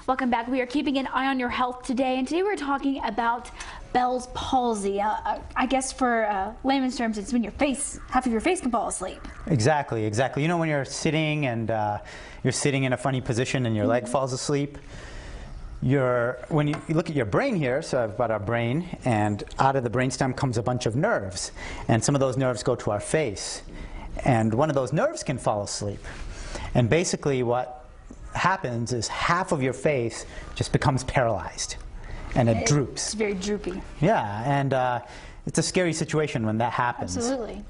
Welcome back. We are keeping an eye on your health today, and today we're talking about Bell's palsy. I guess for layman's terms, it's when half of your face can fall asleep. Exactly. You know when you're sitting and you're sitting in a funny position and your leg falls asleep? When you look at your brain here, so I've got our brain, and out of the brainstem comes a bunch of nerves, and some of those nerves go to our face, and one of those nerves can fall asleep. And basically what happens is half of your face just becomes paralyzed, and it droops. It's very droopy. Yeah, and it's a scary situation when that happens. Absolutely.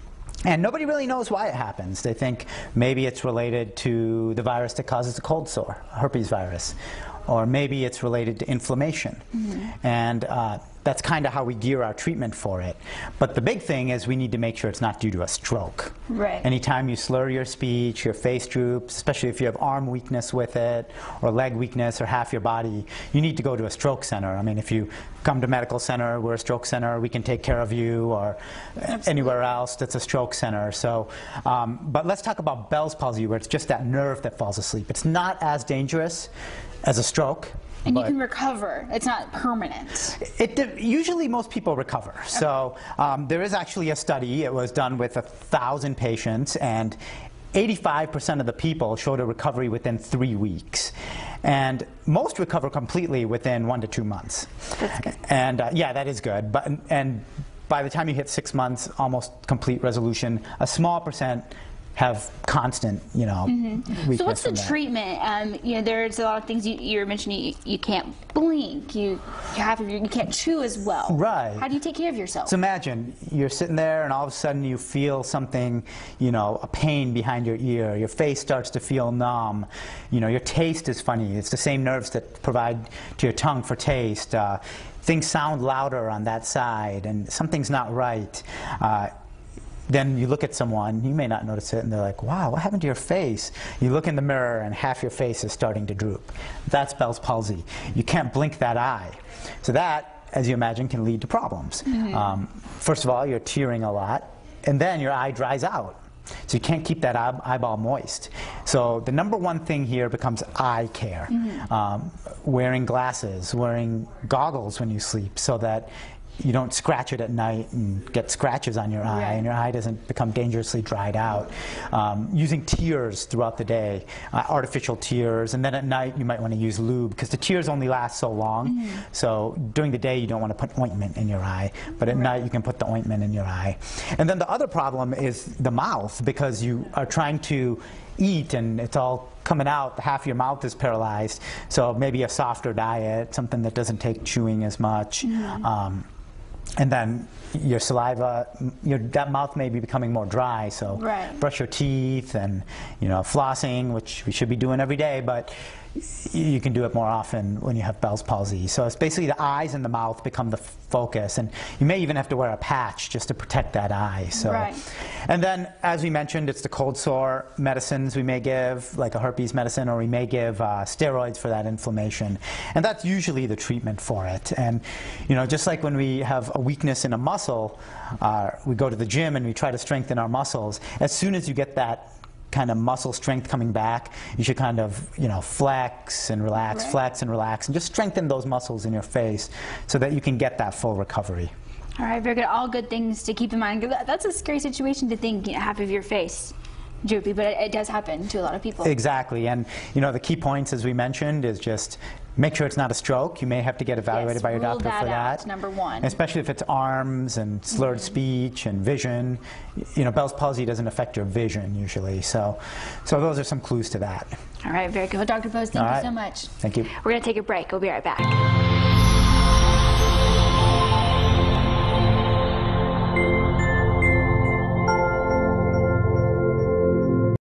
And nobody really knows why it happens. They think maybe it's related to the virus that causes the cold sore, herpes virus, or maybe it's related to inflammation. And that's kind of how we gear our treatment for it. But the big thing is we need to make sure it's not due to a stroke. Right. Anytime you slur your speech, your face droops, especially if you have arm weakness with it, or leg weakness, or half your body, you need to go to a stroke center. I mean, if you come to medical center, we're a stroke center, we can take care of you, or anywhere else that's a stroke center. So, but let's talk about Bell's palsy, where it's just that nerve that falls asleep. It's not as dangerous as a stroke. And you can recover. It's not permanent. Usually most people recover. Okay. So there is actually a study. It was done with 1,000 patients, and 85% of the people showed a recovery within 3 weeks. And most recover completely within 1 to 2 months. That's good. And yeah, that is good. And by the time you hit 6 months, almost complete resolution. A small percent have constant, weakness. So what's the treatment? There's a lot of things you were mentioning. You can't blink. You can't chew as well. Right. How do you take care of yourself? So imagine you're sitting there and all of a sudden you feel something, a pain behind your ear. Your face starts to feel numb. Your taste is funny. It's the same nerves that provide to your tongue for taste. Things sound louder on that side, and something's not right. Then you look at someone, you may not notice it, and they're like, wow, what happened to your face? You look in the mirror and half your face is starting to droop. That's Bell's palsy. You can't blink that eye. So that, as you imagine, can lead to problems. First of all, you're tearing a lot, and then your eye dries out. So you can't keep that eyeball moist. So the number one thing here becomes eye care. Wearing glasses, wearing goggles when you sleep so that you don't scratch it at night and get scratches on your eye, and your eye doesn't become dangerously dried out. Using tears throughout the day, artificial tears, and then at night you might want to use lube because the tears only last so long. So during the day you don't want to put ointment in your eye, but at night you can put the ointment in your eye. And then the other problem is the mouth, because you are trying to eat and it's all coming out, half your mouth is paralyzed. So maybe a softer diet, something that doesn't take chewing as much. And then your saliva, that mouth may be becoming more dry, so brush your teeth and flossing, which we should be doing every day, but you can do it more often when you have Bell's palsy. So it's basically the eyes and the mouth become the focus, and you may even have to wear a patch just to protect that eye. So, and then, as we mentioned, it's the cold sore medicines we may give, like a herpes medicine, or we may give steroids for that inflammation, and that's usually the treatment for it. And just like when we have a weakness in a muscle, we go to the gym and we try to strengthen our muscles. As soon as you get that kind of muscle strength coming back, you should kind of flex and relax, flex and relax, and just strengthen those muscles in your face so that you can get that full recovery. All right, very good. All good things to keep in mind. That's a scary situation to think half of your face droopy, but it does happen to a lot of people. Exactly, and the key points, as we mentioned, is just make sure it's not a stroke. You may have to get evaluated by your doctor for that. Number one. Especially if it's arms and slurred speech and vision. Bell's palsy doesn't affect your vision usually, so those are some clues to that. All right, very good. Well, Dr. Bose, thank you so much. Thank you. We're going to take a break. We'll be right back.